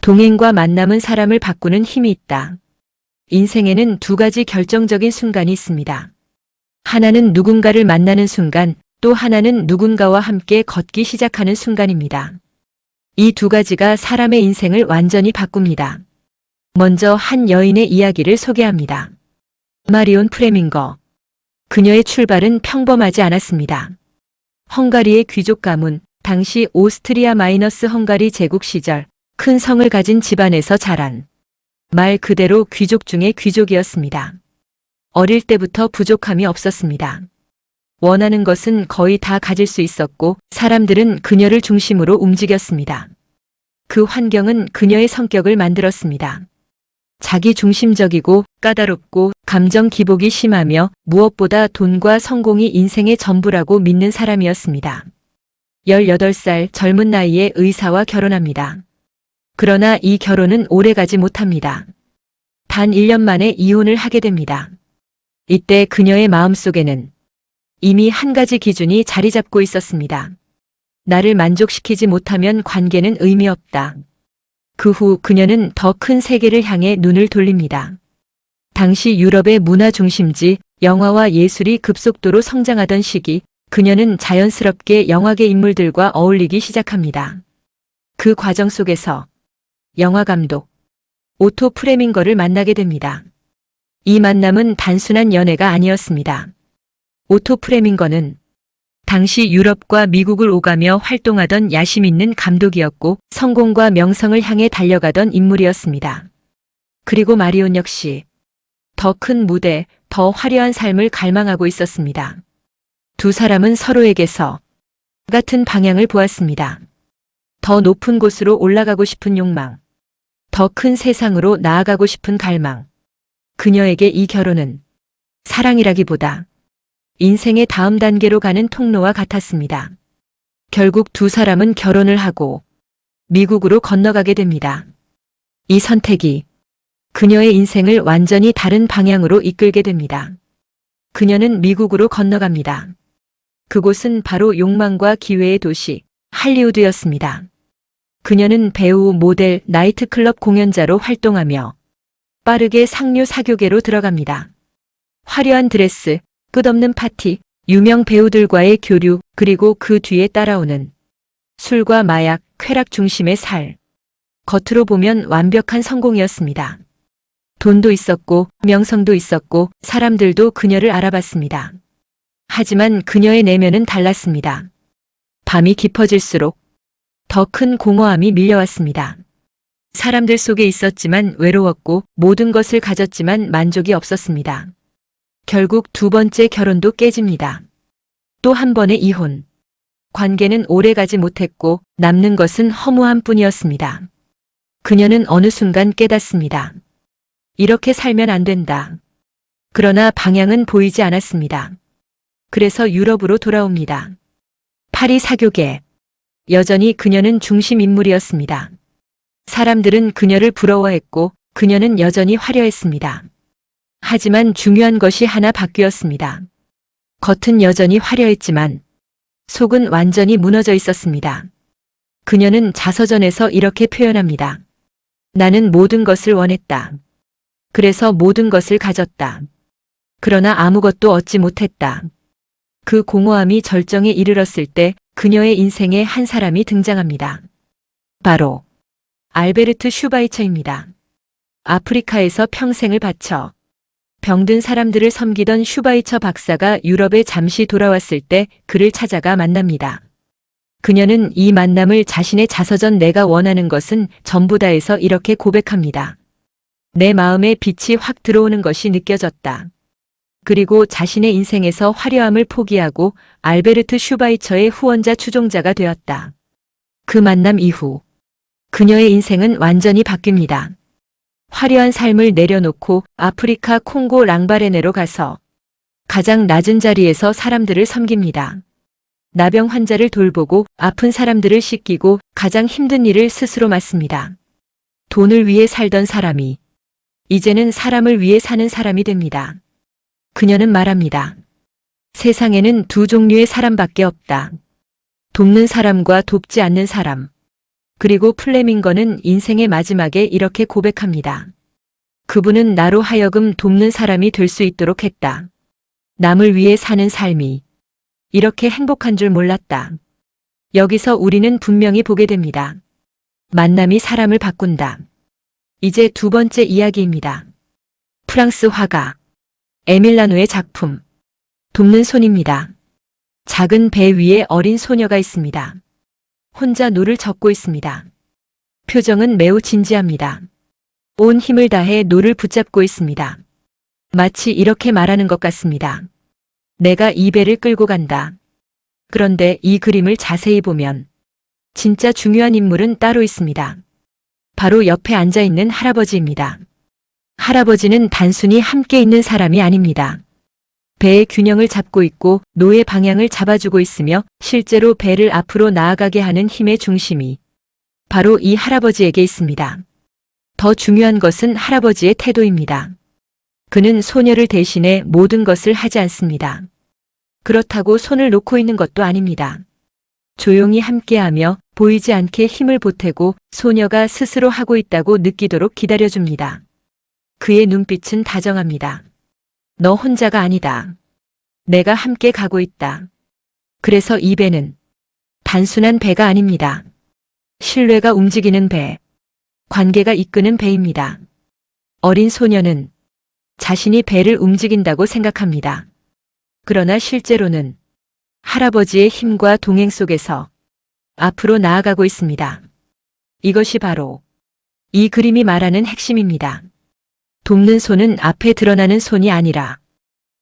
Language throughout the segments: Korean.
동행과 만남은 사람을 바꾸는 힘이 있다. 인생에는 두 가지 결정적인 순간이 있습니다. 하나는 누군가를 만나는 순간, 또 하나는 누군가와 함께 걷기 시작하는 순간입니다. 이 두 가지가 사람의 인생을 완전히 바꿉니다. 먼저 한 여인의 이야기를 소개합니다. 마리온 프레밍거. 그녀의 출발은 평범하지 않았습니다. 헝가리의 귀족 가문, 당시 오스트리아 마이너스 헝가리 제국 시절 큰 성을 가진 집안에서 자란 말 그대로 귀족 중의 귀족이었습니다. 어릴 때부터 부족함이 없었습니다. 원하는 것은 거의 다 가질 수 있었고 사람들은 그녀를 중심으로 움직였습니다. 그 환경은 그녀의 성격을 만들었습니다. 자기 중심적이고 까다롭고 감정 기복이 심하며 무엇보다 돈과 성공이 인생의 전부라고 믿는 사람이었습니다. 18살 젊은 나이에 의사와 결혼합니다. 그러나 이 결혼은 오래가지 못합니다. 단 1년 만에 이혼을 하게 됩니다. 이때 그녀의 마음속에는 이미 한 가지 기준이 자리 잡고 있었습니다. 나를 만족시키지 못하면 관계는 의미 없다. 그 후 그녀는 더 큰 세계를 향해 눈을 돌립니다. 당시 유럽의 문화 중심지, 영화와 예술이 급속도로 성장하던 시기, 그녀는 자연스럽게 영화계 인물들과 어울리기 시작합니다. 그 과정 속에서 영화감독 오토 프레밍거를 만나게 됩니다. 이 만남은 단순한 연애가 아니었습니다. 오토 프레밍거는 당시 유럽과 미국을 오가며 활동하던 야심 있는 감독이었고 성공과 명성을 향해 달려가던 인물이었습니다. 그리고 마리온 역시 더 큰 무대, 더 화려한 삶을 갈망하고 있었습니다. 두 사람은 서로에게서 같은 방향을 보았습니다. 더 높은 곳으로 올라가고 싶은 욕망, 더 큰 세상으로 나아가고 싶은 갈망. 그녀에게 이 결혼은 사랑이라기보다 인생의 다음 단계로 가는 통로와 같았습니다. 결국 두 사람은 결혼을 하고 미국으로 건너가게 됩니다. 이 선택이 그녀의 인생을 완전히 다른 방향으로 이끌게 됩니다. 그녀는 미국으로 건너갑니다. 그곳은 바로 욕망과 기회의 도시, 할리우드였습니다. 그녀는 배우, 모델, 나이트클럽 공연자로 활동하며 빠르게 상류 사교계로 들어갑니다. 화려한 드레스, 끝없는 파티, 유명 배우들과의 교류, 그리고 그 뒤에 따라오는 술과 마약, 쾌락 중심의 살. 겉으로 보면 완벽한 성공이었습니다. 돈도 있었고 명성도 있었고 사람들도 그녀를 알아봤습니다. 하지만 그녀의 내면은 달랐습니다. 밤이 깊어질수록 더 큰 공허함이 밀려왔습니다. 사람들 속에 있었지만 외로웠고 모든 것을 가졌지만 만족이 없었습니다. 결국 두 번째 결혼도 깨집니다. 또 한 번의 이혼. 관계는 오래가지 못했고 남는 것은 허무함 뿐이었습니다. 그녀는 어느 순간 깨닫습니다. 이렇게 살면 안 된다. 그러나 방향은 보이지 않았습니다. 그래서 유럽으로 돌아옵니다. 파리 사교계. 여전히 그녀는 중심 인물이었습니다. 사람들은 그녀를 부러워했고 그녀는 여전히 화려했습니다. 하지만 중요한 것이 하나 바뀌었습니다. 겉은 여전히 화려했지만 속은 완전히 무너져 있었습니다. 그녀는 자서전에서 이렇게 표현합니다. 나는 모든 것을 원했다. 그래서 모든 것을 가졌다. 그러나 아무것도 얻지 못했다. 그 공허함이 절정에 이르렀을 때 그녀의 인생에 한 사람이 등장합니다. 바로 알베르트 슈바이처입니다. 아프리카에서 평생을 바쳐 병든 사람들을 섬기던 슈바이처 박사가 유럽에 잠시 돌아왔을 때 그를 찾아가 만납니다. 그녀는 이 만남을 자신의 자서전 내가 원하는 것은 전부다에서 이렇게 고백합니다. 내 마음에 빛이 확 들어오는 것이 느껴졌다. 그리고 자신의 인생에서 화려함을 포기하고 알베르트 슈바이처의 후원자 추종자가 되었다. 그 만남 이후 그녀의 인생은 완전히 바뀝니다. 화려한 삶을 내려놓고 아프리카 콩고 랑바레네로 가서 가장 낮은 자리에서 사람들을 섬깁니다. 나병 환자를 돌보고 아픈 사람들을 씻기고 가장 힘든 일을 스스로 맡습니다. 돈을 위해 살던 사람이 이제는 사람을 위해 사는 사람이 됩니다. 그녀는 말합니다. 세상에는 두 종류의 사람밖에 없다. 돕는 사람과 돕지 않는 사람. 그리고 플레밍거는 인생의 마지막에 이렇게 고백합니다. 그분은 나로 하여금 돕는 사람이 될 수 있도록 했다. 남을 위해 사는 삶이 이렇게 행복한 줄 몰랐다. 여기서 우리는 분명히 보게 됩니다. 만남이 사람을 바꾼다. 이제 두 번째 이야기입니다. 프랑스 화가 에밀 라누의 작품 돕는 손입니다. 작은 배 위에 어린 소녀가 있습니다. 혼자 노를 젓고 있습니다. 표정은 매우 진지합니다. 온 힘을 다해 노를 붙잡고 있습니다. 마치 이렇게 말하는 것 같습니다. 내가 이 배를 끌고 간다. 그런데 이 그림을 자세히 보면 진짜 중요한 인물은 따로 있습니다. 바로 옆에 앉아있는 할아버지입니다. 할아버지는 단순히 함께 있는 사람이 아닙니다. 배의 균형을 잡고 있고 노의 방향을 잡아주고 있으며 실제로 배를 앞으로 나아가게 하는 힘의 중심이 바로 이 할아버지에게 있습니다. 더 중요한 것은 할아버지의 태도입니다. 그는 소녀를 대신해 모든 것을 하지 않습니다. 그렇다고 손을 놓고 있는 것도 아닙니다. 조용히 함께하며 보이지 않게 힘을 보태고 소녀가 스스로 하고 있다고 느끼도록 기다려줍니다. 그의 눈빛은 다정합니다. 너 혼자가 아니다. 내가 함께 가고 있다. 그래서 이 배는 단순한 배가 아닙니다. 신뢰가 움직이는 배, 관계가 이끄는 배입니다. 어린 소녀는 자신이 배를 움직인다고 생각합니다. 그러나 실제로는 할아버지의 힘과 동행 속에서 앞으로 나아가고 있습니다. 이것이 바로 이 그림이 말하는 핵심입니다. 돕는 손은 앞에 드러나는 손이 아니라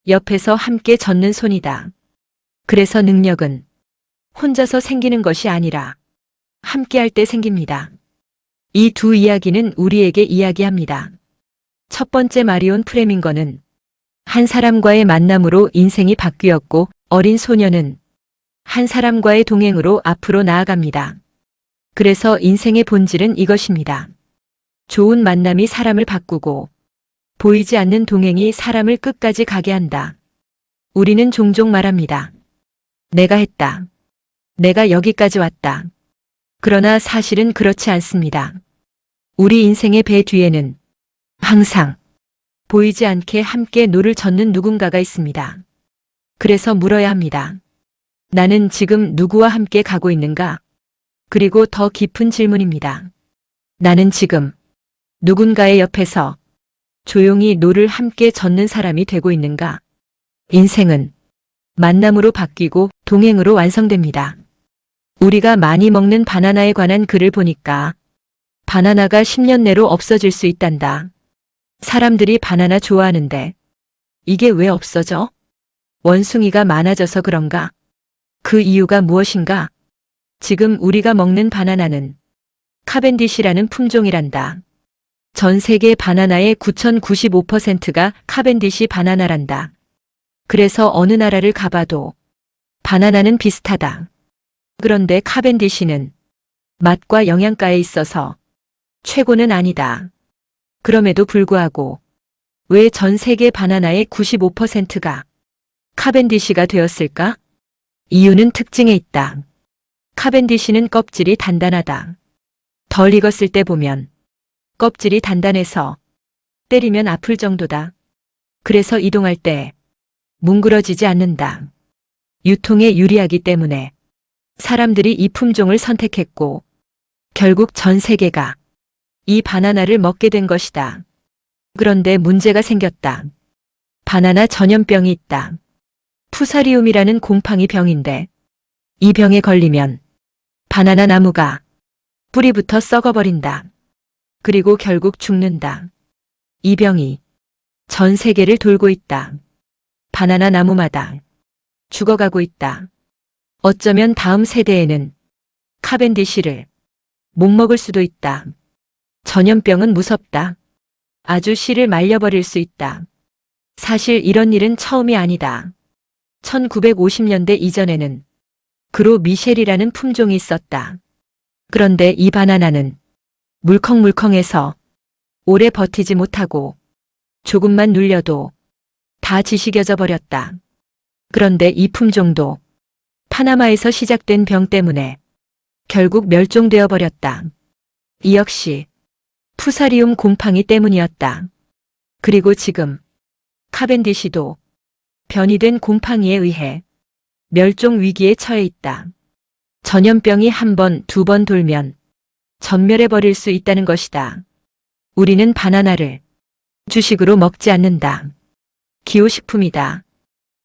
옆에서 함께 젓는 손이다. 그래서 능력은 혼자서 생기는 것이 아니라 함께할 때 생깁니다. 이 두 이야기는 우리에게 이야기합니다. 첫 번째 마리온 프레밍거는 한 사람과의 만남으로 인생이 바뀌었고 어린 소녀는 한 사람과의 동행으로 앞으로 나아갑니다. 그래서 인생의 본질은 이것입니다. 좋은 만남이 사람을 바꾸고 보이지 않는 동행이 사람을 끝까지 가게 한다. 우리는 종종 말합니다. 내가 했다. 내가 여기까지 왔다. 그러나 사실은 그렇지 않습니다. 우리 인생의 배 뒤에는 항상 보이지 않게 함께 노를 젓는 누군가가 있습니다. 그래서 물어야 합니다. 나는 지금 누구와 함께 가고 있는가? 그리고 더 깊은 질문입니다. 나는 지금 누군가의 옆에서 조용히 노를 함께 젓는 사람이 되고 있는가? 인생은 만남으로 바뀌고 동행으로 완성됩니다. 우리가 많이 먹는 바나나에 관한 글을 보니까 바나나가 10년 내로 없어질 수 있단다. 사람들이 바나나 좋아하는데 이게 왜 없어져? 원숭이가 많아져서 그런가? 그 이유가 무엇인가? 지금 우리가 먹는 바나나는 카벤디시라는 품종이란다. 전 세계 바나나의 9,095%가 카벤디시 바나나란다. 그래서 어느 나라를 가봐도 바나나는 비슷하다. 그런데 카벤디시는 맛과 영양가에 있어서 최고는 아니다. 그럼에도 불구하고 왜 전 세계 바나나의 95%가 카벤디시가 되었을까? 이유는 특징에 있다. 카벤디시는 껍질이 단단하다. 덜 익었을 때 보면 껍질이 단단해서 때리면 아플 정도다. 그래서 이동할 때 뭉그러지지 않는다. 유통에 유리하기 때문에 사람들이 이 품종을 선택했고 결국 전 세계가 이 바나나를 먹게 된 것이다. 그런데 문제가 생겼다. 바나나 전염병이 있다. 푸사리움이라는 곰팡이 병인데 이 병에 걸리면 바나나 나무가 뿌리부터 썩어버린다. 그리고 결국 죽는다. 이 병이 전 세계를 돌고 있다. 바나나 나무마다 죽어가고 있다. 어쩌면 다음 세대에는 카벤디시를 못 먹을 수도 있다. 전염병은 무섭다. 아주 씨를 말려버릴 수 있다. 사실 이런 일은 처음이 아니다. 1950년대 이전에는 그로 미셸이라는 품종이 있었다. 그런데 이 바나나는 물컹물컹해서 오래 버티지 못하고 조금만 눌려도 다 지식여져 버렸다. 그런데 이 품종도 파나마에서 시작된 병 때문에 결국 멸종되어 버렸다. 이 역시 푸사리움 곰팡이 때문이었다. 그리고 지금 카벤디시도 변이된 곰팡이에 의해 멸종 위기에 처해 있다. 전염병이 한 번, 두 번 돌면 전멸해버릴 수 있다는 것이다. 우리는 바나나를 주식으로 먹지 않는다. 기호식품이다.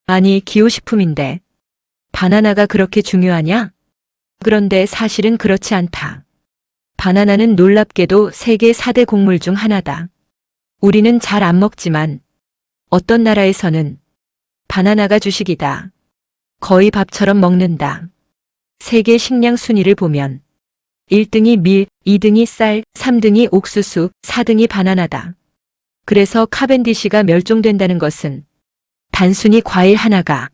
아니, 기호식품인데 바나나가 그렇게 중요하냐? 그런데 사실은 그렇지 않다. 바나나는 놀랍게도 세계 4대 곡물 중 하나다. 우리는 잘 안 먹지만 어떤 나라에서는 바나나가 주식이다. 거의 밥처럼 먹는다. 세계 식량 순위를 보면 1등이 밀, 2등이 쌀, 3등이 옥수수, 4등이 바나나다. 그래서 카벤디시가 멸종된다는 것은 단순히 과일 하나가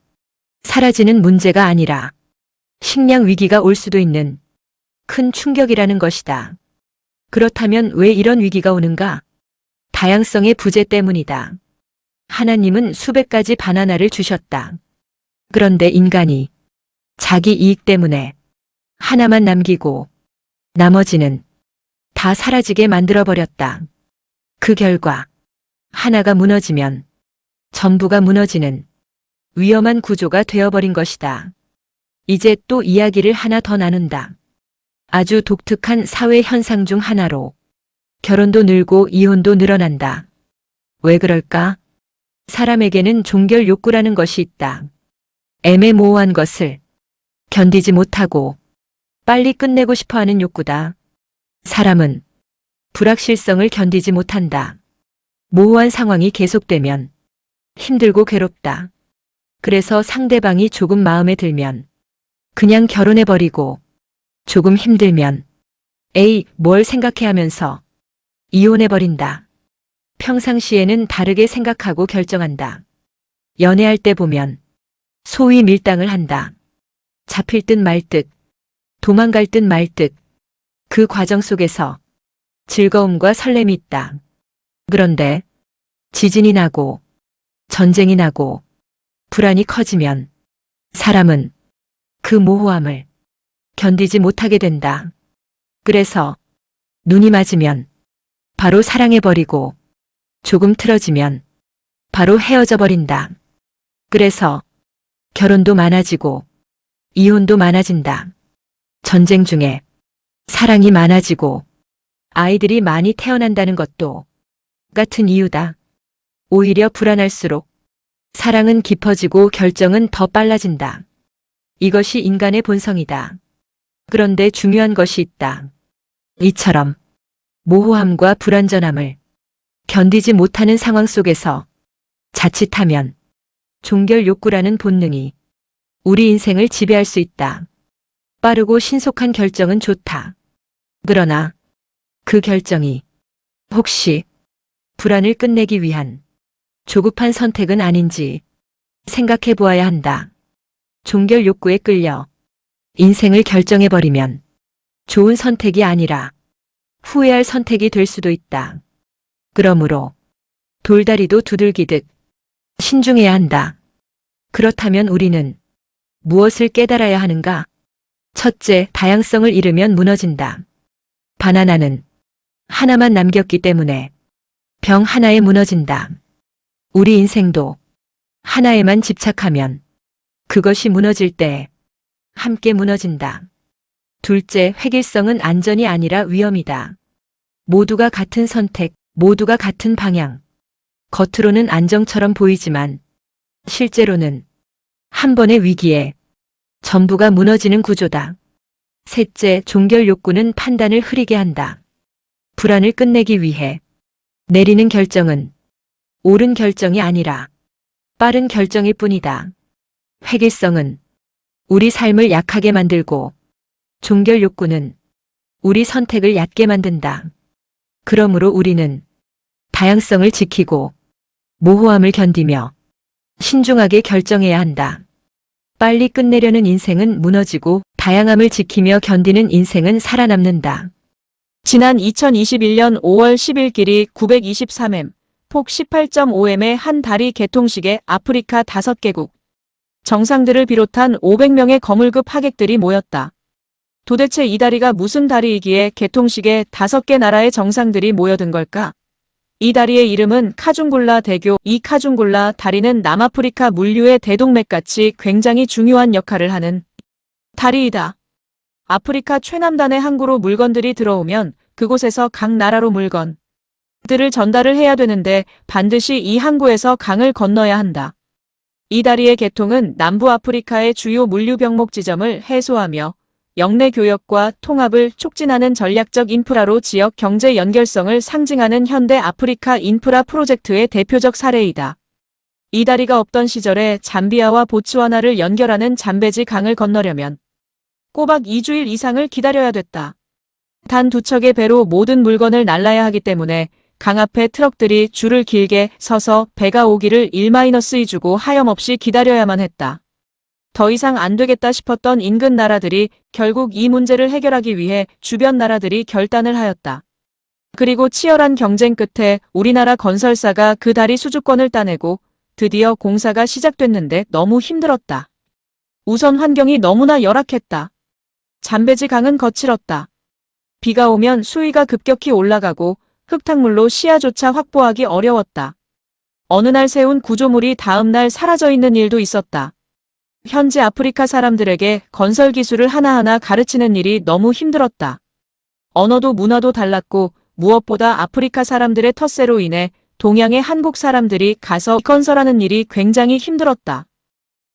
사라지는 문제가 아니라 식량 위기가 올 수도 있는 큰 충격이라는 것이다. 그렇다면 왜 이런 위기가 오는가? 다양성의 부재 때문이다. 하나님은 수백 가지 바나나를 주셨다. 그런데 인간이 자기 이익 때문에 하나만 남기고 나머지는 다 사라지게 만들어버렸다. 그 결과 하나가 무너지면 전부가 무너지는 위험한 구조가 되어버린 것이다. 이제 또 이야기를 하나 더 나눈다. 아주 독특한 사회 현상 중 하나로 결혼도 늘고 이혼도 늘어난다. 왜 그럴까? 사람에게는 종결 욕구라는 것이 있다. 애매모호한 것을 견디지 못하고 빨리 끝내고 싶어 하는 욕구다. 사람은 불확실성을 견디지 못한다. 모호한 상황이 계속되면 힘들고 괴롭다. 그래서 상대방이 조금 마음에 들면 그냥 결혼해버리고 조금 힘들면 에이, 뭘 생각해 하면서 이혼해버린다. 평상시에는 다르게 생각하고 결정한다. 연애할 때 보면 소위 밀당을 한다. 잡힐 듯 말 듯, 도망갈 듯 말 듯, 그 과정 속에서 즐거움과 설렘이 있다. 그런데 지진이 나고 전쟁이 나고 불안이 커지면 사람은 그 모호함을 견디지 못하게 된다. 그래서 눈이 맞으면 바로 사랑해버리고 조금 틀어지면 바로 헤어져 버린다. 그래서 결혼도 많아지고 이혼도 많아진다. 전쟁 중에 사랑이 많아지고 아이들이 많이 태어난다는 것도 같은 이유다. 오히려 불안할수록 사랑은 깊어지고 결정은 더 빨라진다. 이것이 인간의 본성이다. 그런데 중요한 것이 있다. 이처럼 모호함과 불완전함을 견디지 못하는 상황 속에서 자칫하면 종결 욕구라는 본능이 우리 인생을 지배할 수 있다. 빠르고 신속한 결정은 좋다. 그러나 그 결정이 혹시 불안을 끝내기 위한 조급한 선택은 아닌지 생각해 보아야 한다. 종결 욕구에 끌려 인생을 결정해버리면 좋은 선택이 아니라 후회할 선택이 될 수도 있다. 그러므로 돌다리도 두들기듯 신중해야 한다. 그렇다면 우리는 무엇을 깨달아야 하는가? 첫째, 다양성을 잃으면 무너진다. 바나나는 하나만 남겼기 때문에 병 하나에 무너진다. 우리 인생도 하나에만 집착하면 그것이 무너질 때 함께 무너진다. 둘째, 획일성은 안전이 아니라 위험이다. 모두가 같은 선택, 모두가 같은 방향. 겉으로는 안정처럼 보이지만 실제로는 한 번의 위기에 전부가 무너지는 구조다. 셋째, 종결 욕구는 판단을 흐리게 한다. 불안을 끝내기 위해 내리는 결정은 옳은 결정이 아니라 빠른 결정일 뿐이다. 획일성은 우리 삶을 약하게 만들고 종결 욕구는 우리 선택을 얕게 만든다. 그러므로 우리는 다양성을 지키고 모호함을 견디며 신중하게 결정해야 한다. 빨리 끝내려는 인생은 무너지고 다양함을 지키며 견디는 인생은 살아남는다. 지난 2021년 5월 10일 길이 923m, 폭 18.5m의 한 다리 개통식에 아프리카 5개국 정상들을 비롯한 500명의 거물급 하객들이 모였다. 도대체 이 다리가 무슨 다리이기에 개통식에 5개 나라의 정상들이 모여든 걸까? 이 다리의 이름은 카중굴라 대교. 이 카중굴라 다리는 남아프리카 물류의 대동맥같이 굉장히 중요한 역할을 하는 다리이다. 아프리카 최남단의 항구로 물건들이 들어오면 그곳에서 각 나라로 물건들을 전달을 해야 되는데 반드시 이 항구에서 강을 건너야 한다. 이 다리의 개통은 남부 아프리카의 주요 물류 병목 지점을 해소하며 영내 교역과 통합을 촉진하는 전략적 인프라로 지역 경제 연결성을 상징하는 현대 아프리카 인프라 프로젝트의 대표적 사례이다. 이 다리가 없던 시절에 잠비아와 보츠와나를 연결하는 잠베지 강을 건너려면 꼬박 2주일 이상을 기다려야 됐다. 단 2척의 배로 모든 물건을 날라야 하기 때문에 강 앞에 트럭들이 줄을 길게 서서 배가 오기를 1-2 주고 하염없이 기다려야만 했다. 더 이상 안 되겠다 싶었던 인근 나라들이 결국 이 문제를 해결하기 위해 주변 나라들이 결단을 하였다. 그리고 치열한 경쟁 끝에 우리나라 건설사가 그 다리 수주권을 따내고 드디어 공사가 시작됐는데 너무 힘들었다. 우선 환경이 너무나 열악했다. 잠베지 강은 거칠었다. 비가 오면 수위가 급격히 올라가고 흙탕물로 시야조차 확보하기 어려웠다. 어느 날 세운 구조물이 다음 날 사라져 있는 일도 있었다. 현지 아프리카 사람들에게 건설 기술을 하나하나 가르치는 일이 너무 힘들었다. 언어도 문화도 달랐고 무엇보다 아프리카 사람들의 텃세로 인해 동양의 한국 사람들이 가서 건설하는 일이 굉장히 힘들었다.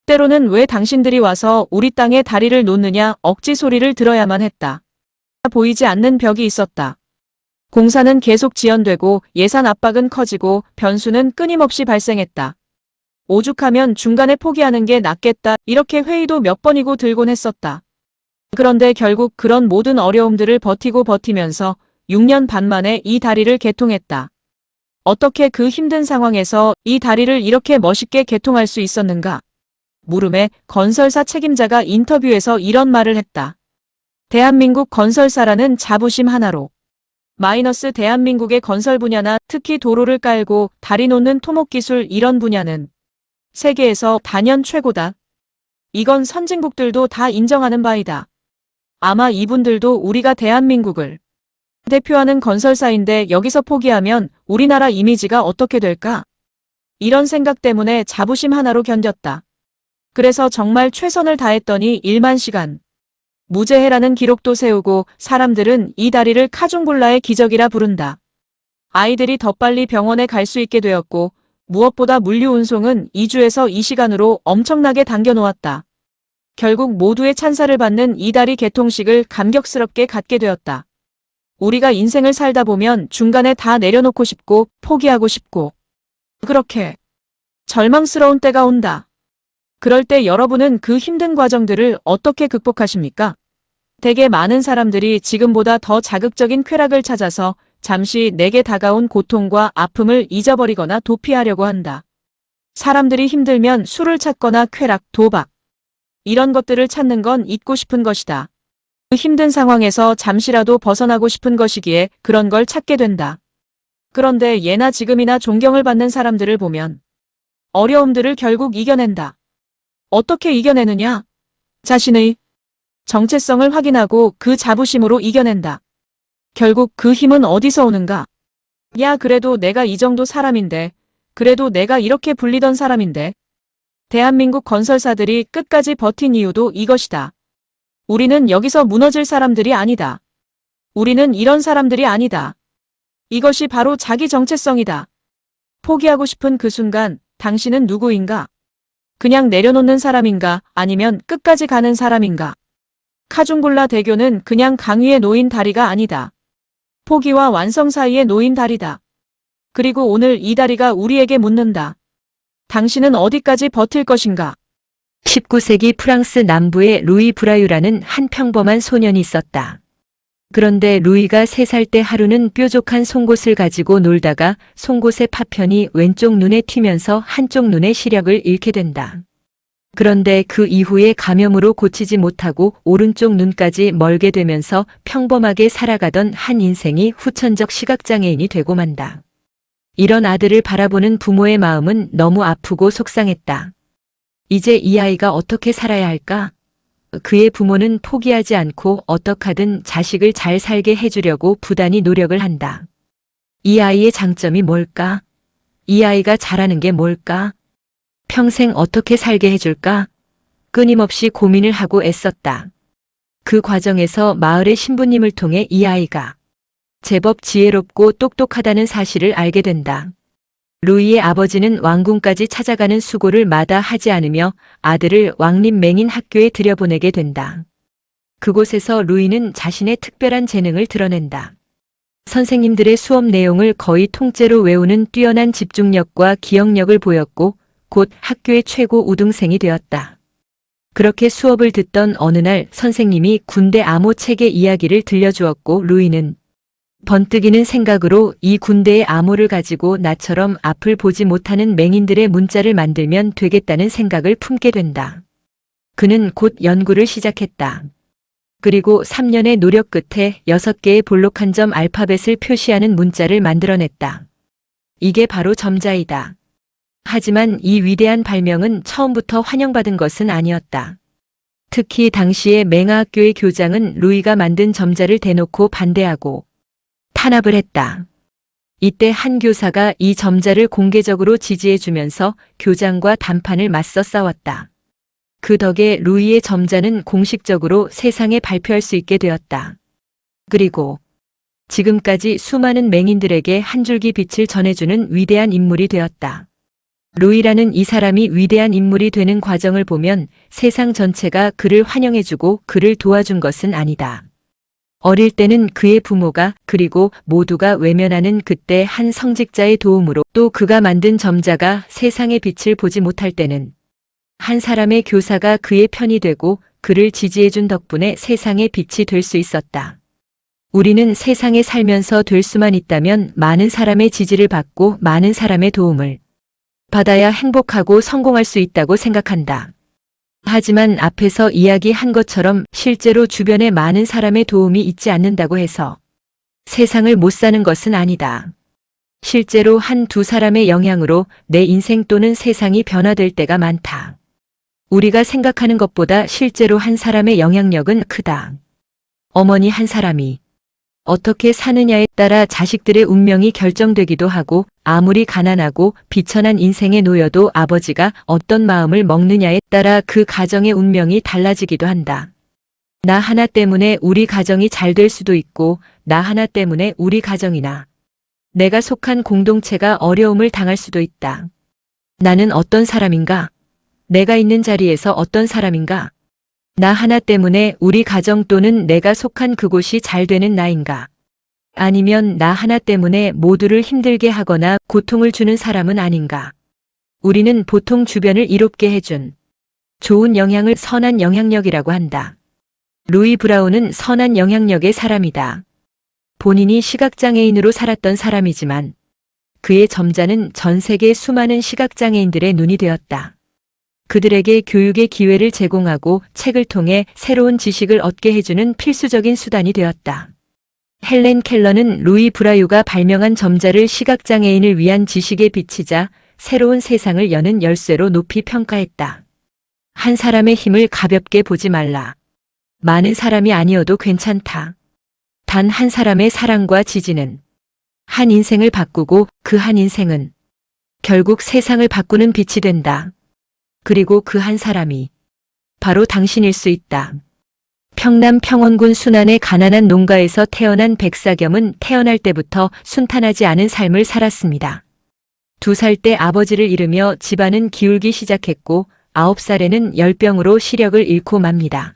때로는 왜 당신들이 와서 우리 땅에 다리를 놓느냐 억지 소리를 들어야만 했다. 보이지 않는 벽이 있었다. 공사는 계속 지연되고 예산 압박은 커지고 변수는 끊임없이 발생했다. 오죽하면 중간에 포기하는 게 낫겠다 이렇게 회의도 몇 번이고 들곤 했었다. 그런데 결국 그런 모든 어려움들을 버티면서 6년 반 만에 이 다리를 개통했다. 어떻게 그 힘든 상황에서 이 다리를 이렇게 멋있게 개통할 수 있었는가? 물음에 건설사 책임자가 인터뷰에서 이런 말을 했다. 대한민국 건설사라는 자부심 하나로 마이너스 대한민국의 건설 분야나 특히 도로를 깔고 다리 놓는 토목기술 이런 분야는 세계에서 단연 최고다. 이건 선진국들도 다 인정하는 바이다. 아마 이분들도 우리가 대한민국을 대표하는 건설사인데 여기서 포기하면 우리나라 이미지가 어떻게 될까? 이런 생각 때문에 자부심 하나로 견뎠다. 그래서 정말 최선을 다했더니 1만 시간. 무제해라는 기록도 세우고 사람들은 이 다리를 카중굴라의 기적이라 부른다. 아이들이 더 빨리 병원에 갈 수 있게 되었고 무엇보다 물류 운송은 2주에서 2시간으로 엄청나게 당겨놓았다. 결국 모두의 찬사를 받는 이 다리 개통식을 감격스럽게 갖게 되었다. 우리가 인생을 살다 보면 중간에 다 내려놓고 싶고 포기하고 싶고 그렇게 절망스러운 때가 온다. 그럴 때 여러분은 그 힘든 과정들을 어떻게 극복하십니까? 대개 많은 사람들이 지금보다 더 자극적인 쾌락을 찾아서 잠시 내게 다가온 고통과 아픔을 잊어버리거나 도피하려고 한다. 사람들이 힘들면 술을 찾거나 쾌락, 도박 이런 것들을 찾는 건 잊고 싶은 것이다. 그 힘든 상황에서 잠시라도 벗어나고 싶은 것이기에 그런 걸 찾게 된다. 그런데 예나 지금이나 존경을 받는 사람들을 보면 어려움들을 결국 이겨낸다. 어떻게 이겨내느냐? 자신의 정체성을 확인하고 그 자부심으로 이겨낸다. 결국 그 힘은 어디서 오는가? 야, 그래도 내가 이 정도 사람인데, 그래도 내가 이렇게 불리던 사람인데. 대한민국 건설사들이 끝까지 버틴 이유도 이것이다. 우리는 여기서 무너질 사람들이 아니다. 우리는 이런 사람들이 아니다. 이것이 바로 자기 정체성이다. 포기하고 싶은 그 순간, 당신은 누구인가? 그냥 내려놓는 사람인가? 아니면 끝까지 가는 사람인가? 카중굴라 대교는 그냥 강 위에 놓인 다리가 아니다. 포기와 완성 사이에 놓인 다리다. 그리고 오늘 이 다리가 우리에게 묻는다. 당신은 어디까지 버틸 것인가? 19세기 프랑스 남부에 루이 브라유라는 한 평범한 소년이 있었다. 그런데 루이가 3살 때 하루는 뾰족한 송곳을 가지고 놀다가 송곳의 파편이 왼쪽 눈에 튀면서 한쪽 눈의 시력을 잃게 된다. 그런데 그 이후에 감염으로 고치지 못하고 오른쪽 눈까지 멀게 되면서 평범하게 살아가던 한 인생이 후천적 시각장애인이 되고 만다. 이런 아들을 바라보는 부모의 마음은 너무 아프고 속상했다. 이제 이 아이가 어떻게 살아야 할까? 그의 부모는 포기하지 않고 어떡하든 자식을 잘 살게 해주려고 부단히 노력을 한다. 이 아이의 장점이 뭘까? 이 아이가 잘하는 게 뭘까? 평생 어떻게 살게 해줄까? 끊임없이 고민을 하고 애썼다. 그 과정에서 마을의 신부님을 통해 이 아이가 제법 지혜롭고 똑똑하다는 사실을 알게 된다. 루이의 아버지는 왕궁까지 찾아가는 수고를 마다하지 않으며 아들을 왕립 맹인 학교에 들여보내게 된다. 그곳에서 루이는 자신의 특별한 재능을 드러낸다. 선생님들의 수업 내용을 거의 통째로 외우는 뛰어난 집중력과 기억력을 보였고 곧 학교의 최고 우등생이 되었다. 그렇게 수업을 듣던 어느 날 선생님이 군대 암호 책의 이야기를 들려주었고 루이는 번뜩이는 생각으로 이 군대의 암호를 가지고 나처럼 앞을 보지 못하는 맹인들의 문자를 만들면 되겠다는 생각을 품게 된다. 그는 곧 연구를 시작했다. 그리고 3년의 노력 끝에 6개의 볼록 한 점 알파벳을 표시하는 문자를 만들어냈다. 이게 바로 점자이다. 하지만 이 위대한 발명은 처음부터 환영받은 것은 아니었다. 특히 당시의 맹아학교의 교장은 루이가 만든 점자를 대놓고 반대하고 탄압을 했다. 이때 한 교사가 이 점자를 공개적으로 지지해주면서 교장과 단판을 맞서 싸웠다. 그 덕에 루이의 점자는 공식적으로 세상에 발표할 수 있게 되었다. 그리고 지금까지 수많은 맹인들에게 한 줄기 빛을 전해주는 위대한 인물이 되었다. 루이라는 이 사람이 위대한 인물이 되는 과정을 보면 세상 전체가 그를 환영해주고 그를 도와준 것은 아니다. 어릴 때는 그의 부모가 그리고 모두가 외면하는 그때 한 성직자의 도움으로 또 그가 만든 점자가 세상의 빛을 보지 못할 때는 한 사람의 교사가 그의 편이 되고 그를 지지해준 덕분에 세상의 빛이 될 수 있었다. 우리는 세상에 살면서 될 수만 있다면 많은 사람의 지지를 받고 많은 사람의 도움을 받아야 행복하고 성공할 수 있다고 생각한다. 하지만 앞에서 이야기한 것처럼 실제로 주변에 많은 사람의 도움이 있지 않는다고 해서 세상을 못 사는 것은 아니다. 실제로 한두 사람의 영향으로 내 인생 또는 세상이 변화될 때가 많다. 우리가 생각하는 것보다 실제로 한 사람의 영향력은 크다. 어머니 한 사람이 어떻게 사느냐에 따라 자식들의 운명이 결정되기도 하고 아무리 가난하고 비천한 인생에 놓여도 아버지가 어떤 마음을 먹느냐에 따라 그 가정의 운명이 달라지기도 한다. 나 하나 때문에 우리 가정이 잘 될 수도 있고 나 하나 때문에 우리 가정이나 내가 속한 공동체가 어려움을 당할 수도 있다. 나는 어떤 사람인가? 내가 있는 자리에서 어떤 사람인가? 나 하나 때문에 우리 가정 또는 내가 속한 그곳이 잘 되는 나인가? 아니면 나 하나 때문에 모두를 힘들게 하거나 고통을 주는 사람은 아닌가? 우리는 보통 주변을 이롭게 해준 좋은 영향을 선한 영향력이라고 한다. 루이 브라운은 선한 영향력의 사람이다. 본인이 시각장애인으로 살았던 사람이지만 그의 점자는 전 세계 수많은 시각장애인들의 눈이 되었다. 그들에게 교육의 기회를 제공하고 책을 통해 새로운 지식을 얻게 해주는 필수적인 수단이 되었다. 헬렌 켈러는 루이 브라유가 발명한 점자를 시각장애인을 위한 지식의 빛이자 새로운 세상을 여는 열쇠로 높이 평가했다. 한 사람의 힘을 가볍게 보지 말라. 많은 사람이 아니어도 괜찮다. 단 한 사람의 사랑과 지지는 한 인생을 바꾸고 그 한 인생은 결국 세상을 바꾸는 빛이 된다. 그리고 그 한 사람이 바로 당신일 수 있다. 평남 평원군 순안의 가난한 농가에서 태어난 백사겸은 태어날 때부터 순탄하지 않은 삶을 살았습니다. 2살 때 아버지를 잃으며 집안은 기울기 시작했고 9살에는 열병으로 시력을 잃고 맙니다.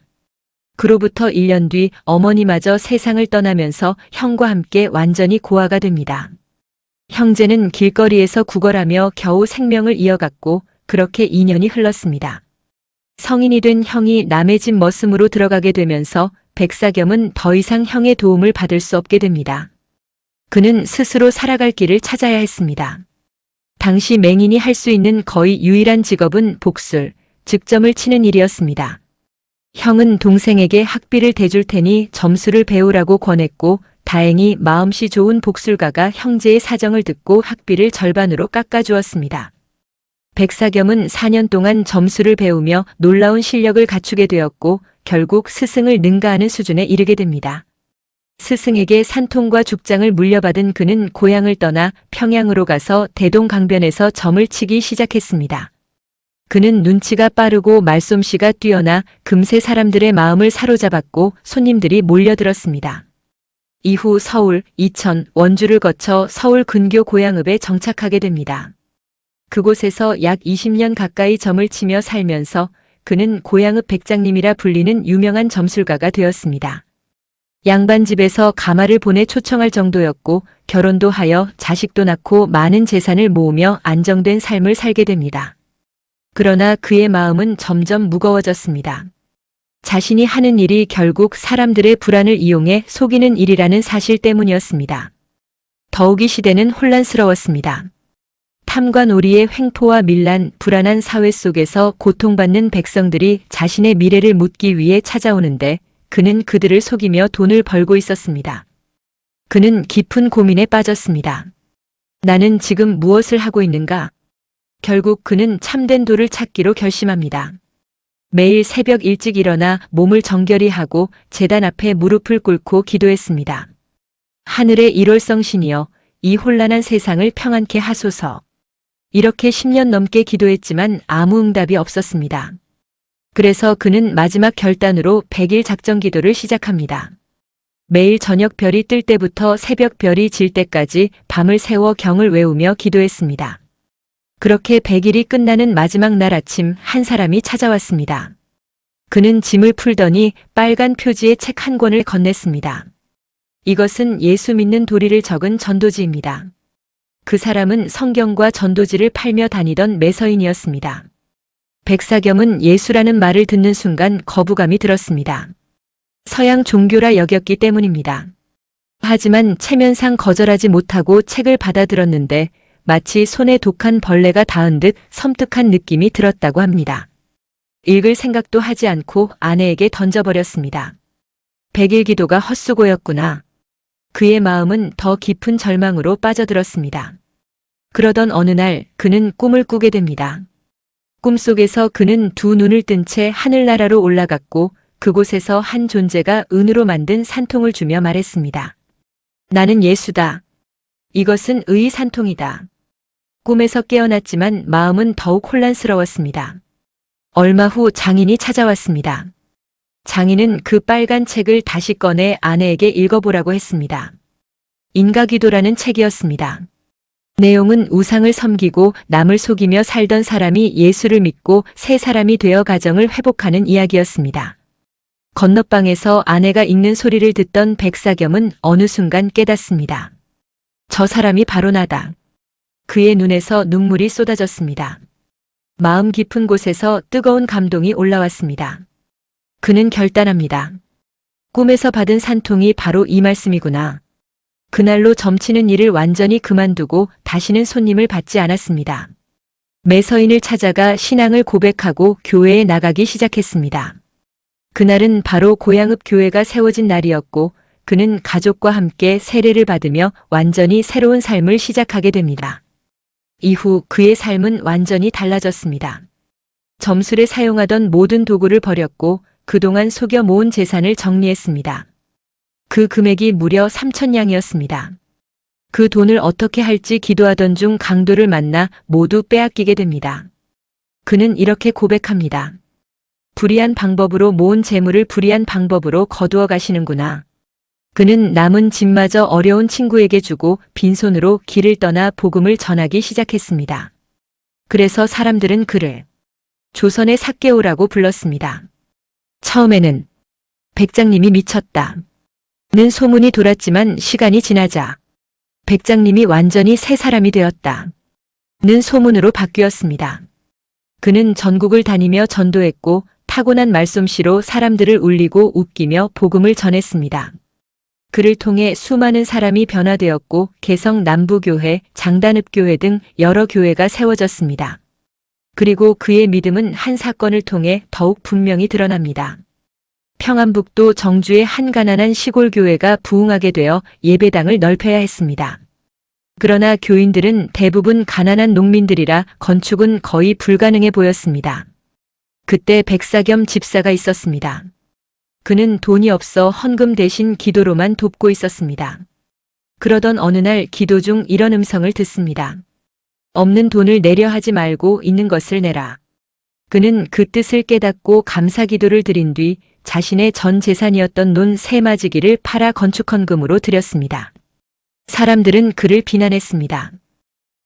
그로부터 1년 뒤 어머니마저 세상을 떠나면서 형과 함께 완전히 고아가 됩니다. 형제는 길거리에서 구걸하며 겨우 생명을 이어갔고 그렇게 2년이 흘렀습니다. 성인이 된 형이 남의 집 머슴으로 들어가게 되면서 백사겸은 더 이상 형의 도움을 받을 수 없게 됩니다. 그는 스스로 살아갈 길을 찾아야 했습니다. 당시 맹인이 할 수 있는 거의 유일한 직업은 복술, 즉 점을 치는 일이었습니다. 형은 동생에게 학비를 대줄 테니 점수를 배우라고 권했고 다행히 마음씨 좋은 복술가가 형제의 사정을 듣고 학비를 절반으로 깎아주었습니다. 백사겸은 4년 동안 점수를 배우며 놀라운 실력을 갖추게 되었고 결국 스승을 능가하는 수준에 이르게 됩니다. 스승에게 산통과 죽장을 물려받은 그는 고향을 떠나 평양으로 가서 대동강변에서 점을 치기 시작했습니다. 그는 눈치가 빠르고 말솜씨가 뛰어나 금세 사람들의 마음을 사로잡았고 손님들이 몰려들었습니다. 이후 서울, 이천, 원주를 거쳐 서울 근교 고양읍에 정착하게 됩니다. 그곳에서 약 20년 가까이 점을 치며 살면서 그는 고양읍 백장님이라 불리는 유명한 점술가가 되었습니다. 양반집에서 가마를 보내 초청할 정도였고 결혼도 하여 자식도 낳고 많은 재산을 모으며 안정된 삶을 살게 됩니다. 그러나 그의 마음은 점점 무거워졌습니다. 자신이 하는 일이 결국 사람들의 불안을 이용해 속이는 일이라는 사실 때문이었습니다. 더욱이 시대는 혼란스러웠습니다. 탐과 놀이의 횡포와 밀란, 불안한 사회 속에서 고통받는 백성들이 자신의 미래를 묻기 위해 찾아오는데 그는 그들을 속이며 돈을 벌고 있었습니다. 그는 깊은 고민에 빠졌습니다. 나는 지금 무엇을 하고 있는가? 결국 그는 참된 도를 찾기로 결심합니다. 매일 새벽 일찍 일어나 몸을 정결히 하고 제단 앞에 무릎을 꿇고 기도했습니다. 하늘의 일월성신이여, 이 혼란한 세상을 평안케 하소서. 이렇게 10년 넘게 기도했지만 아무 응답이 없었습니다. 그래서 그는 마지막 결단으로 100일 작정 기도를 시작합니다. 매일 저녁 별이 뜰 때부터 새벽 별이 질 때까지 밤을 새워 경을 외우며 기도했습니다. 그렇게 100일이 끝나는 마지막 날 아침 한 사람이 찾아왔습니다. 그는 짐을 풀더니 빨간 표지의 책 한 권을 건넸습니다. 이것은 예수 믿는 도리를 적은 전도지입니다. 그 사람은 성경과 전도지를 팔며 다니던 매서인이었습니다. 백사겸은 예수라는 말을 듣는 순간 거부감이 들었습니다. 서양 종교라 여겼기 때문입니다. 하지만 체면상 거절하지 못하고 책을 받아들었는데 마치 손에 독한 벌레가 닿은 듯 섬뜩한 느낌이 들었다고 합니다. 읽을 생각도 하지 않고 아내에게 던져버렸습니다. 100일 기도가 헛수고였구나. 그의 마음은 더 깊은 절망으로 빠져들었습니다. 그러던 어느 날 그는 꿈을 꾸게 됩니다. 꿈속에서 그는 두 눈을 뜬 채 하늘나라로 올라갔고 그곳에서 한 존재가 은으로 만든 산통을 주며 말했습니다. 나는 예수다. 이것은 의의 산통이다. 꿈에서 깨어났지만 마음은 더욱 혼란스러웠습니다. 얼마 후 장인이 찾아왔습니다. 장인은 그 빨간 책을 다시 꺼내 아내에게 읽어보라고 했습니다. 인가기도라는 책이었습니다. 내용은 우상을 섬기고 남을 속이며 살던 사람이 예수를 믿고 새 사람이 되어 가정을 회복하는 이야기였습니다. 건너방에서 아내가 읽는 소리를 듣던 백사겸은 어느 순간 깨닫습니다. 저 사람이 바로 나다. 그의 눈에서 눈물이 쏟아졌습니다. 마음 깊은 곳에서 뜨거운 감동이 올라왔습니다. 그는 결단합니다. 꿈에서 받은 산통이 바로 이 말씀이구나. 그날로 점치는 일을 완전히 그만두고 다시는 손님을 받지 않았습니다. 매서인을 찾아가 신앙을 고백하고 교회에 나가기 시작했습니다. 그날은 바로 고양읍 교회가 세워진 날이었고 그는 가족과 함께 세례를 받으며 완전히 새로운 삶을 시작하게 됩니다. 이후 그의 삶은 완전히 달라졌습니다. 점술에 사용하던 모든 도구를 버렸고 그동안 속여 모은 재산을 정리했습니다. 그 금액이 무려 3,000냥이었습니다. 그 돈을 어떻게 할지 기도하던 중 강도를 만나 모두 빼앗기게 됩니다. 그는 이렇게 고백합니다. 불의한 방법으로 모은 재물을 불의한 방법으로 거두어 가시는구나. 그는 남은 집마저 어려운 친구에게 주고 빈손으로 길을 떠나 복음을 전하기 시작했습니다. 그래서 사람들은 그를 조선의 삭개오라고 불렀습니다. 처음에는 백장님이 미쳤다. 는 소문이 돌았지만 시간이 지나자 백장님이 완전히 새 사람이 되었다. 는 소문으로 바뀌었습니다. 그는 전국을 다니며 전도했고 타고난 말솜씨로 사람들을 울리고 웃기며 복음을 전했습니다. 그를 통해 수많은 사람이 변화되었고 개성 남부교회, 장단읍교회 등 여러 교회가 세워졌습니다. 그리고 그의 믿음은 한 사건을 통해 더욱 분명히 드러납니다. 평안북도 정주의 한 가난한 시골 교회가 부흥하게 되어 예배당을 넓혀야 했습니다. 그러나 교인들은 대부분 가난한 농민들이라 건축은 거의 불가능해 보였습니다. 그때 백사겸 집사가 있었습니다. 그는 돈이 없어 헌금 대신 기도로만 돕고 있었습니다. 그러던 어느 날 기도 중 이런 음성을 듣습니다. 없는 돈을 내려 하지 말고 있는 것을 내라. 그는 그 뜻을 깨닫고 감사 기도를 드린 뒤 자신의 전 재산이었던 논 3마지기를 팔아 건축헌금으로 드렸습니다. 사람들은 그를 비난했습니다.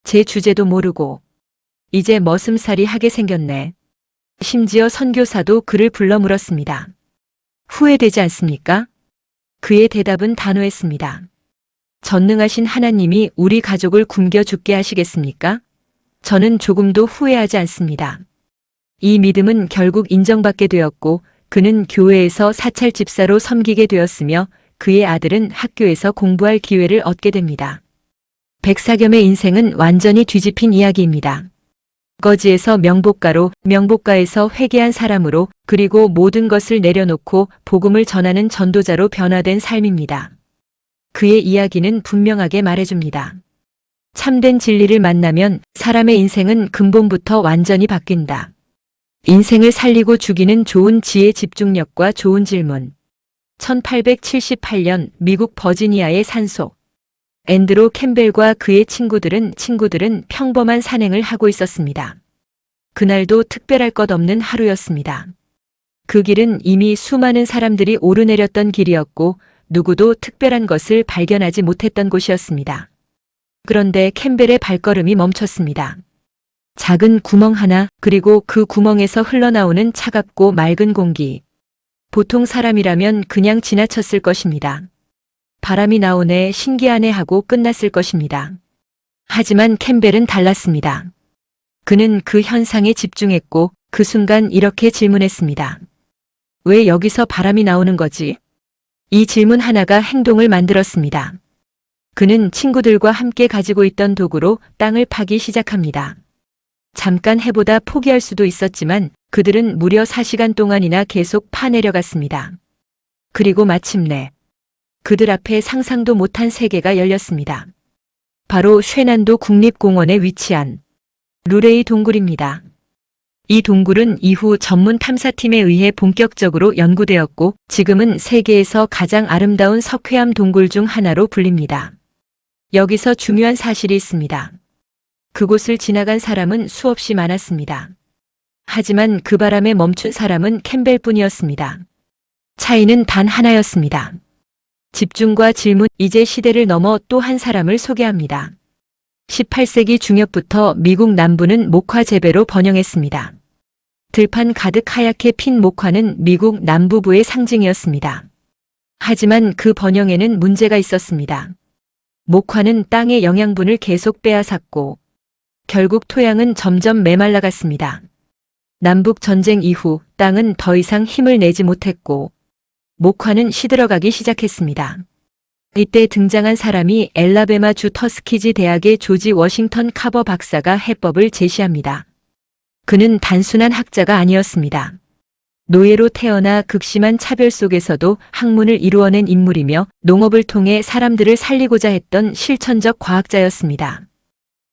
제 주제도 모르고 이제 머슴살이 하게 생겼네. 심지어 선교사도 그를 불러 물었습니다. 후회되지 않습니까? 그의 대답은 단호했습니다. 전능하신 하나님이 우리 가족을 굶겨 죽게 하시겠습니까? 저는 조금도 후회하지 않습니다. 이 믿음은 결국 인정받게 되었고 그는 교회에서 사찰 집사로 섬기게 되었으며 그의 아들은 학교에서 공부할 기회를 얻게 됩니다. 백사겸의 인생은 완전히 뒤집힌 이야기입니다. 거지에서 명복가로, 명복가에서 회개한 사람으로, 그리고 모든 것을 내려놓고 복음을 전하는 전도자로 변화된 삶입니다. 그의 이야기는 분명하게 말해줍니다. 참된 진리를 만나면 사람의 인생은 근본부터 완전히 바뀐다. 인생을 살리고 죽이는 좋은 지혜 집중력과 좋은 질문. 1878년 미국 버지니아의 산속. 앤드로 캠벨과 그의 친구들은 평범한 산행을 하고 있었습니다. 그날도 특별할 것 없는 하루였습니다. 그 길은 이미 수많은 사람들이 오르내렸던 길이었고 누구도 특별한 것을 발견하지 못했던 곳이었습니다. 그런데 캠벨의 발걸음이 멈췄습니다. 작은 구멍 하나, 그리고 그 구멍에서 흘러나오는 차갑고 맑은 공기. 보통 사람이라면 그냥 지나쳤을 것입니다. 바람이 나오네, 신기하네 하고 끝났을 것입니다. 하지만 캠벨은 달랐습니다. 그는 그 현상에 집중했고 그 순간 이렇게 질문했습니다. 왜 여기서 바람이 나오는 거지? 이 질문 하나가 행동을 만들었습니다. 그는 친구들과 함께 가지고 있던 도구로 땅을 파기 시작합니다. 잠깐 해보다 포기할 수도 있었지만 그들은 무려 4시간 동안이나 계속 파내려갔습니다. 그리고 마침내 그들 앞에 상상도 못한 세계가 열렸습니다. 바로 쉐난도 국립공원에 위치한 루레이 동굴입니다. 이 동굴은 이후 전문 탐사팀에 의해 본격적으로 연구되었고 지금은 세계에서 가장 아름다운 석회암 동굴 중 하나로 불립니다. 여기서 중요한 사실이 있습니다. 그곳을 지나간 사람은 수없이 많았습니다. 하지만 그 바람에 멈춘 사람은 캠벨뿐이었습니다. 차이는 단 하나였습니다. 집중과 질문. 이제 시대를 넘어 또 한 사람을 소개합니다. 18세기 중엽부터 미국 남부는 목화 재배로 번영했습니다. 들판 가득 하얗게 핀 목화는 미국 남부부의 상징이었습니다. 하지만 그 번영에는 문제가 있었습니다. 목화는 땅의 영양분을 계속 빼앗았고 결국 토양은 점점 메말라갔습니다. 남북 전쟁 이후 땅은 더 이상 힘을 내지 못했고 목화는 시들어가기 시작했습니다. 이때 등장한 사람이 엘라베마주 터스키지 대학의 조지 워싱턴 카버 박사가 해법을 제시합니다. 그는 단순한 학자가 아니었습니다. 노예로 태어나 극심한 차별 속에서도 학문을 이루어낸 인물이며 농업을 통해 사람들을 살리고자 했던 실천적 과학자였습니다.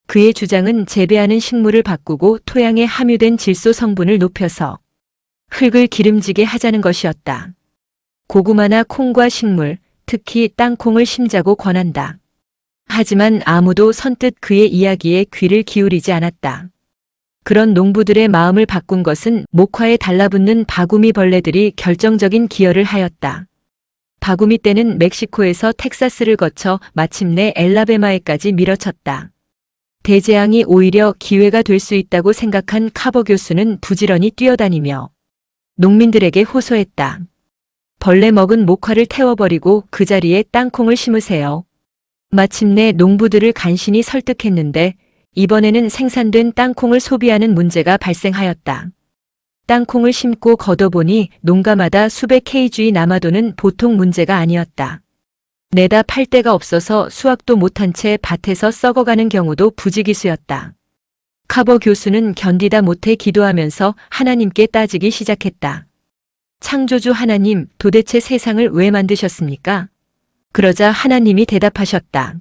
그의 주장은 재배하는 식물을 바꾸고 토양에 함유된 질소 성분을 높여서 흙을 기름지게 하자는 것이었다. 고구마나 콩과 식물, 특히 땅콩을 심자고 권한다. 하지만 아무도 선뜻 그의 이야기에 귀를 기울이지 않았다. 그런 농부들의 마음을 바꾼 것은 목화에 달라붙는 바구미 벌레들이 결정적인 기여를 하였다. 바구미 떼는 멕시코에서 텍사스를 거쳐 마침내 엘라베마에까지 밀어쳤다. 대재앙이 오히려 기회가 될 수 있다고 생각한 카버 교수는 부지런히 뛰어다니며 농민들에게 호소했다. 벌레 먹은 목화를 태워버리고 그 자리에 땅콩을 심으세요. 마침내 농부들을 간신히 설득했는데 이번에는 생산된 땅콩을 소비하는 문제가 발생하였다. 땅콩을 심고 걷어보니 농가마다 수백 kg이 남아도는 보통 문제가 아니었다. 내다 팔 데가 없어서 수확도 못한 채 밭에서 썩어가는 경우도 부지기수였다. 카버 교수는 견디다 못해 기도하면서 하나님께 따지기 시작했다. 창조주 하나님, 도대체 세상을 왜 만드셨습니까? 그러자 하나님이 대답하셨다.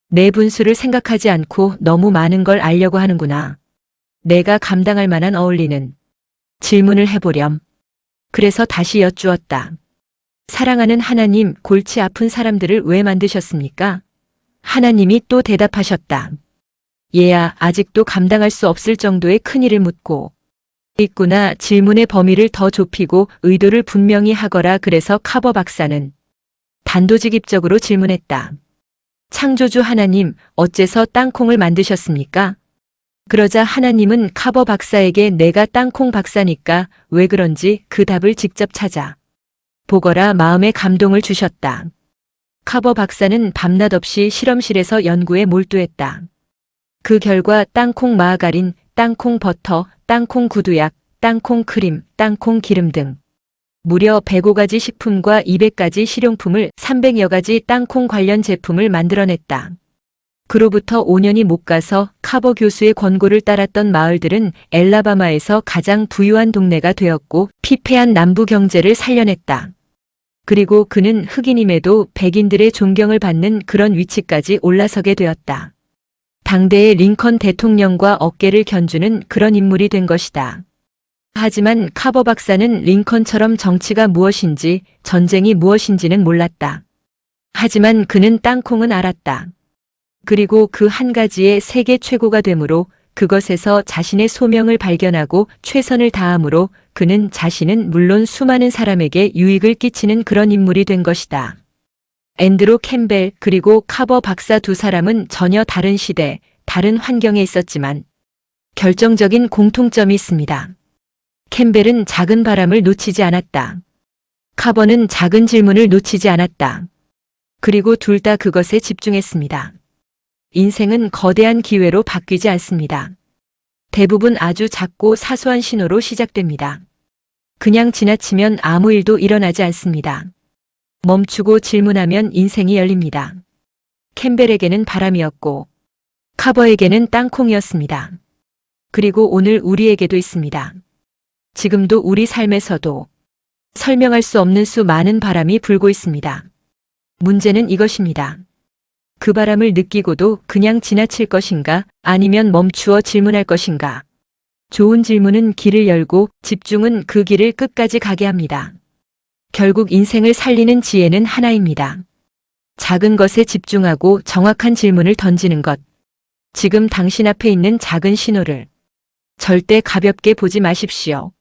내 분수를 생각하지 않고 너무 많은 걸 알려고 하는구나. 내가 감당할 만한 어울리는 질문을 해보렴. 그래서 다시 여쭈었다. 사랑하는 하나님, 골치 아픈 사람들을 왜 만드셨습니까? 하나님이 또 대답하셨다. 얘야, 아직도 감당할 수 없을 정도의 큰일을 묻고 있구나. 질문의 범위를 더 좁히고 의도를 분명히 하거라. 그래서 카버 박사는 단도직입적으로 질문했다. 창조주 하나님, 어째서 땅콩을 만드셨습니까? 그러자 하나님은 카버 박사에게 내가 땅콩 박사니까 왜 그런지 그 답을 직접 찾아 보거라 마음의 감동을 주셨다. 카버 박사는 밤낮 없이 실험실에서 연구에 몰두했다. 그 결과 땅콩 마가린, 땅콩 버터, 땅콩 구두약, 땅콩 크림, 땅콩 기름 등 무려 105가지 식품과 200가지 실용품을 300여 가지 땅콩 관련 제품을 만들어냈다. 그로부터 5년이 못 가서 카버 교수의 권고를 따랐던 마을들은 엘라바마에서 가장 부유한 동네가 되었고 피폐한 남부 경제를 살려냈다. 그리고 그는 흑인임에도 백인들의 존경을 받는 그런 위치까지 올라서게 되었다. 당대의 링컨 대통령과 어깨를 견주는 그런 인물이 된 것이다. 하지만 카버 박사는 링컨처럼 정치가 무엇인지 전쟁이 무엇인지는 몰랐다. 하지만 그는 땅콩은 알았다. 그리고 그 한 가지의 세계 최고가 되므로 그것에서 자신의 소명을 발견하고 최선을 다함으로 그는 자신은 물론 수많은 사람에게 유익을 끼치는 그런 인물이 된 것이다. 앤드루 캠벨 그리고 카버 박사 두 사람은 전혀 다른 시대, 다른 환경에 있었지만 결정적인 공통점이 있습니다. 캠벨은 작은 바람을 놓치지 않았다. 카버는 작은 질문을 놓치지 않았다. 그리고 둘 다 그것에 집중했습니다. 인생은 거대한 기회로 바뀌지 않습니다. 대부분 아주 작고 사소한 신호로 시작됩니다. 그냥 지나치면 아무 일도 일어나지 않습니다. 멈추고 질문하면 인생이 열립니다. 캠벨에게는 바람이었고 카버에게는 땅콩이었습니다. 그리고 오늘 우리에게도 있습니다. 지금도 우리 삶에서도 설명할 수 없는 수많은 바람이 불고 있습니다. 문제는 이것입니다. 그 바람을 느끼고도 그냥 지나칠 것인가 아니면 멈추어 질문할 것인가. 좋은 질문은 길을 열고 집중은 그 길을 끝까지 가게 합니다. 결국 인생을 살리는 지혜는 하나입니다. 작은 것에 집중하고 정확한 질문을 던지는 것. 지금 당신 앞에 있는 작은 신호를 절대 가볍게 보지 마십시오.